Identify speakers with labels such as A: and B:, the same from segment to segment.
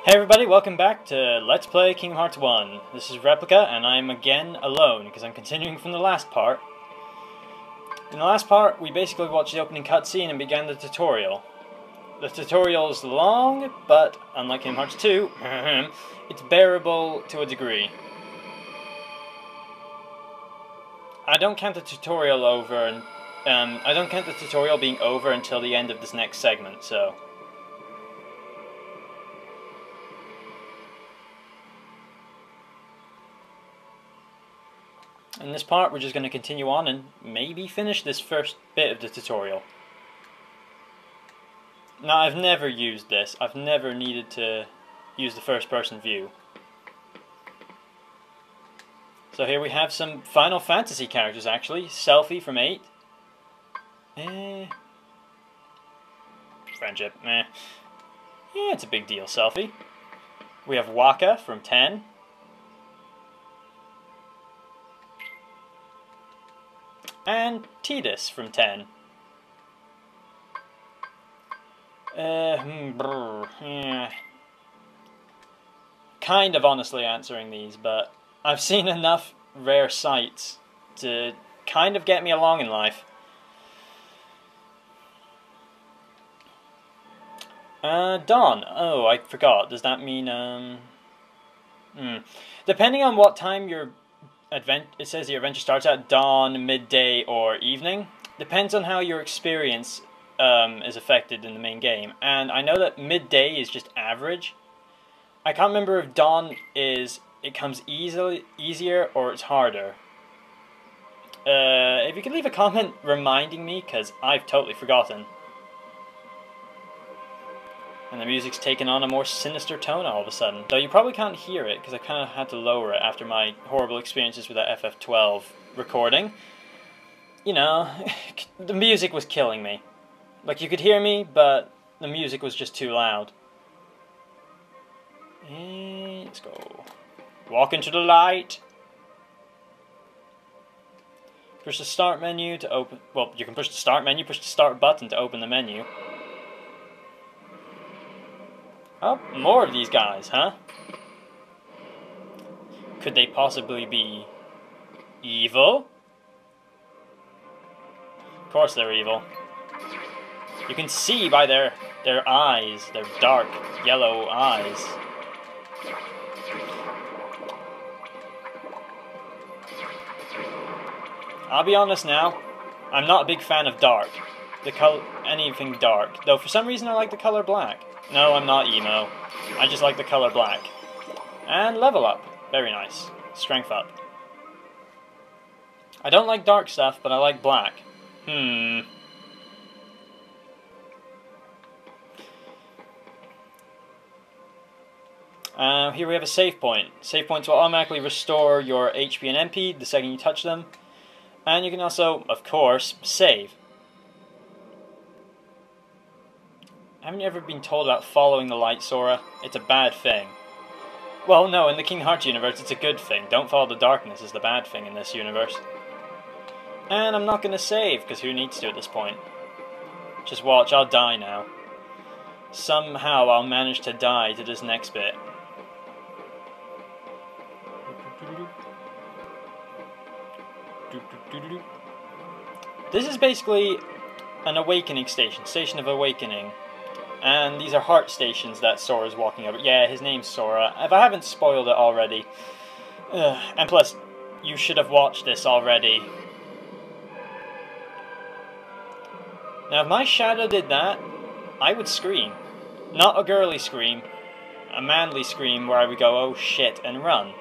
A: Hey everybody, welcome back to Let's Play Kingdom Hearts 1. This is Replica, and I'm again alone, because I'm continuing from the last part. In the last part, we basically watched the opening cutscene and began the tutorial. The tutorial's long, but unlike Kingdom Hearts 2, it's bearable to a degree. I don't count the tutorial over, I don't count the tutorial being over until the end of this next segment, so... In this part, we're just going to continue on and maybe finish this first bit of the tutorial. Now, I've never used this. I've never needed to use the first-person view. So here we have some Final Fantasy characters, actually. Selphie from 8. Friendship, Yeah, it's a big deal, Selphie. We have Waka from 10. And Tidus from 10. Kind of honestly answering these, but I've seen enough rare sights to kind of get me along in life. Dawn. Oh, I forgot. Does that mean, Depending on what time your it says your adventure starts at dawn, midday, or evening. Depends on how your experience is affected in the main game. And I know that midday is just average. I can't remember if dawn is it comes easier or it's harder. If you could leave a comment reminding me, because I've totally forgotten. And the music's taken on a more sinister tone all of a sudden. Though you probably can't hear it, because I kind of had to lower it after my horrible experiences with that FF12 recording. You know, the music was killing me. Like, you could hear me, but the music was just too loud. And let's go. Walk into the light. Push the start menu to open... Well, you can push the start menu, push the start button to open the menu. Oh, more of these guys, huh? Could they possibly be evil? Of course they're evil. You can see by their eyes, their dark yellow eyes. I'll be honest now, I'm not a big fan of dark. Anything dark. Though for some reason I like the color black. No, I'm not emo. I just like the color black. And level up. Very nice. Strength up. I don't like dark stuff, but I like black. Here we have a save point. Save points will automatically restore your HP and MP the second you touch them. And you can also, of course, save. Haven't you ever been told about following the light, Sora? It's a bad thing. Well, no, in the Kingdom Hearts universe, it's a good thing. Don't follow the darkness is the bad thing in this universe. And I'm not going to save, because who needs to at this point? Just watch, I'll die now. Somehow I'll manage to die to this next bit. This is basically an awakening station, Station of Awakening. And these are heart stations that Sora's walking over. Yeah, his name's Sora. If I haven't spoiled it already. And plus, you should have watched this already. Now, if my shadow did that, I would scream. Not a girly scream. A manly scream where I would go, oh shit, and run.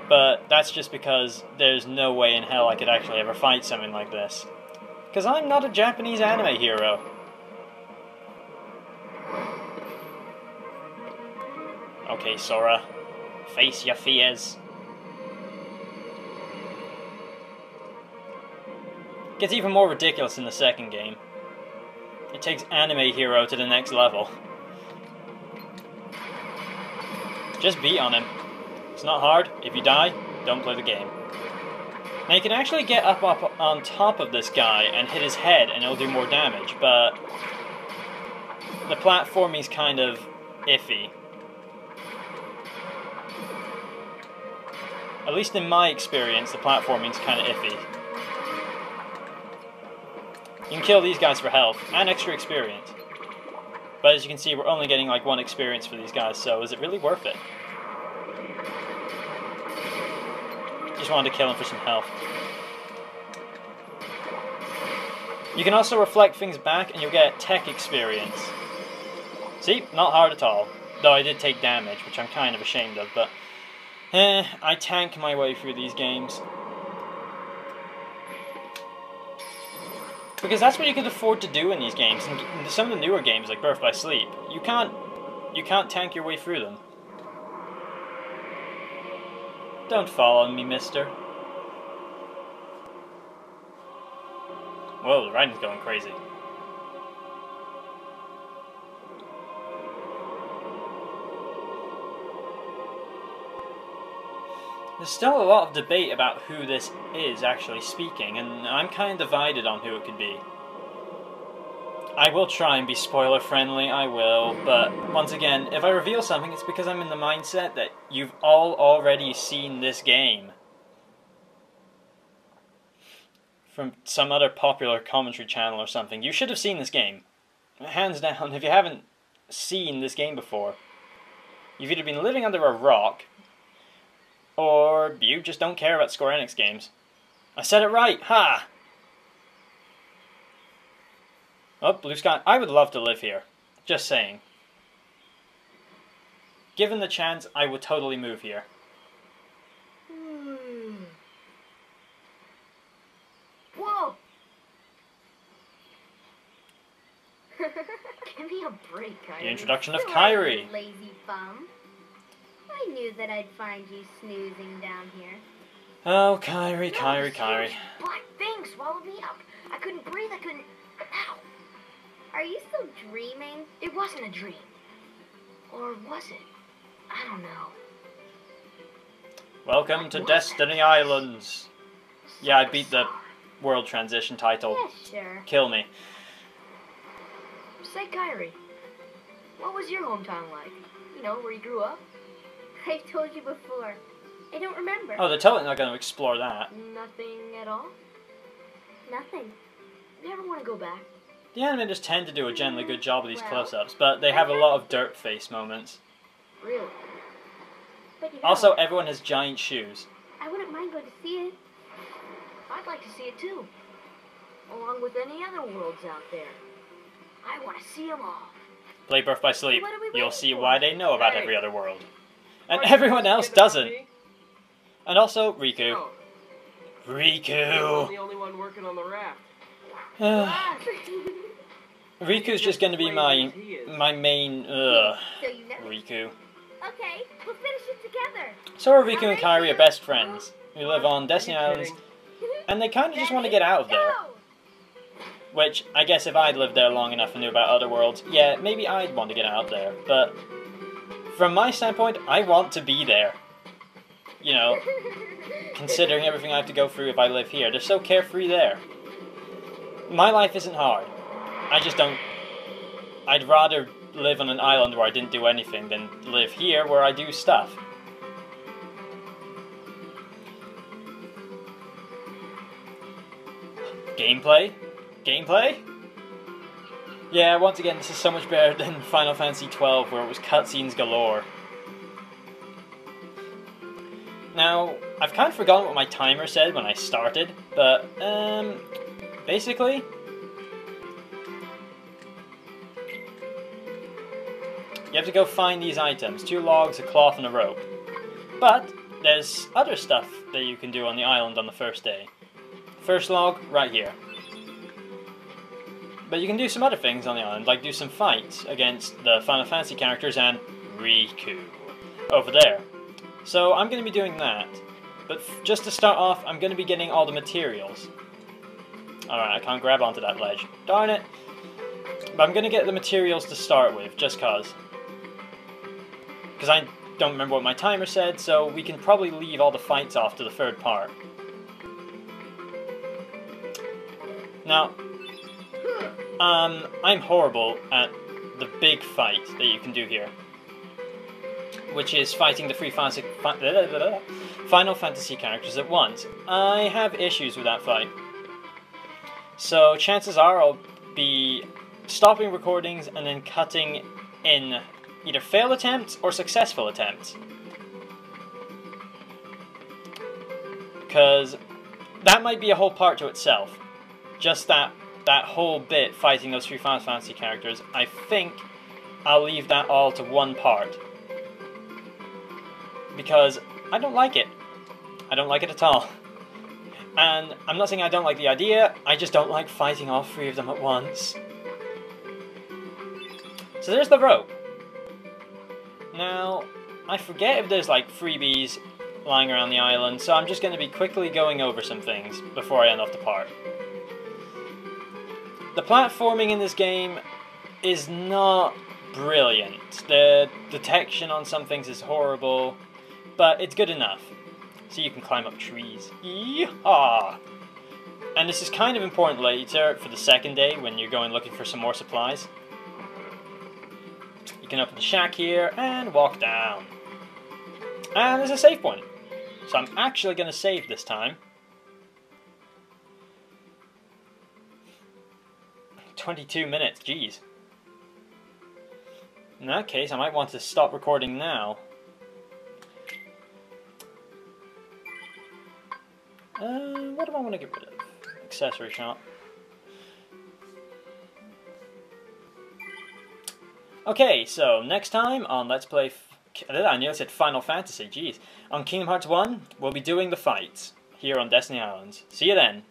A: But that's just because there's no way in hell I could actually ever fight something like this. Because I'm not a Japanese anime hero. Okay, Sora. Face your fears. Gets even more ridiculous in the second game. It takes anime hero to the next level. Just beat on him. It's not hard. If you die, don't play the game. Now you can actually get up on top of this guy and hit his head and it'll do more damage, but the platforming's kind of iffy. At least in my experience, the platforming's kind of iffy. You can kill these guys for health and extra experience. But as you can see, we're only getting like 1 experience for these guys, so is it really worth it? Just wanted to kill him for some health. You can also reflect things back and you'll get tech experience. See? Not hard at all. Though I did take damage, which I'm kind of ashamed of, but... I tank my way through these games. Because that's what you could afford to do in these games. And some of the newer games, like Birth by Sleep, you can't tank your way through them. Don't fall on me, mister. Whoa, the writing's going crazy. There's still a lot of debate about who this is actually speaking, and I'm kind of divided on who it could be. I will try and be spoiler friendly, I will, but once again, if I reveal something, it's because I'm in the mindset that you've all already seen this game. From some other popular commentary channel or something. You should have seen this game. Hands down, if you haven't seen this game before, you've either been living under a rock, or you just don't care about Square Enix games. I said it right, ha! Oh, blue sky. I would love to live here. Just saying. Given the chance, I would totally move here.
B: Whoa! Give me a break, Kairi.
A: The introduction of Kairi.
B: Lazy bum. I knew that I'd find you snoozing down here.
A: Oh, Kairi, Kairi, Kairi.
B: Black thing swallowed me up. I couldn't breathe, I couldn't... Ow! Are you still dreaming? It wasn't a dream. Or was it? I don't know.
A: Welcome to Destiny Islands. Yeah, I beat the world transition title.
B: Yeah, sure.
A: Kill me.
B: Say, Kairi, what was your hometown like? You know, where you grew up? I've told you before. I don't remember.
A: Oh, they're totally not going to explore that.
B: Nothing at all? Nothing. Never want to go back.
A: The animators tend to do a generally good job of these close-ups, but they have a lot of dirt face moments.
B: Really? But you know,
A: Also, everyone has giant shoes.
B: I wouldn't mind going to see it. I'd like to see it too. Along with any other worlds out there. I want to see them all.
A: Play Birth by Sleep.
B: What are we
A: You'll
B: waiting
A: see
B: for?
A: why they know about
C: Hey.
A: every other world. And everyone else doesn't. And also, Riku.
C: No, I'm the
A: Riku!
C: only one working on the raft.
A: Riku's just going to be my main,
B: So you never...
A: Riku.
B: Okay, we'll finish it together.
A: So are Riku and Kairi are best friends, who live on Destiny Islands, and they kind of just want to get out of there.
B: Go!
A: Which, I guess if I'd lived there long enough and knew about other worlds, yeah, maybe I'd want to get out there. But, from my standpoint, I want to be there. You know, considering everything I have to go through if I live here. They're so carefree there. My life isn't hard. I just don't... I'd rather live on an island where I didn't do anything than live here where I do stuff. Gameplay? Gameplay? Yeah, once again, this is so much better than Final Fantasy XII, where it was cutscenes galore. Now, I've kind of forgotten what my timer said when I started, but, basically... you have to go find these items, 2 logs, a cloth, and a rope. But, there's other stuff that you can do on the island on the first day. First log, right here. But you can do some other things on the island, like do some fights against the Final Fantasy characters and Riku over there. So I'm going to be doing that. But just to start off, I'm going to be getting all the materials. Alright, I can't grab onto that ledge. Darn it! But I'm going to get the materials to start with, just cause. Because I don't remember what my timer said, so we can probably leave all the fights off to the third part. Now, I'm horrible at the big fight that you can do here. which is fighting the three Final Fantasy characters at once. I have issues with that fight. So chances are I'll be stopping recordings and then cutting in either failed attempts or successful attempts. Because that might be a whole part to itself. Just that whole bit fighting those three Final Fantasy characters, I think I'll leave that all to one part. Because I don't like it. I don't like it at all. And I'm not saying I don't like the idea, I just don't like fighting all three of them at once. So there's the rope. Now, I forget if there's like freebies lying around the island, so I'm just going to be quickly going over some things before I end off the part. The platforming in this game is not brilliant. The detection on some things is horrible, but it's good enough. So you can climb up trees. Yeehaw! And this is kind of important later for the second day when you're going looking for some more supplies. You can open the shack here and walk down. And there's a save point. So I'm actually going to save this time. 22 minutes, jeez. In that case, I might want to stop recording now. What do I want to get rid of? Accessory shop. Okay, so next time on Let's Play... I nearly said Final Fantasy, jeez. On Kingdom Hearts 1, we'll be doing the fights here on Destiny Islands. See you then.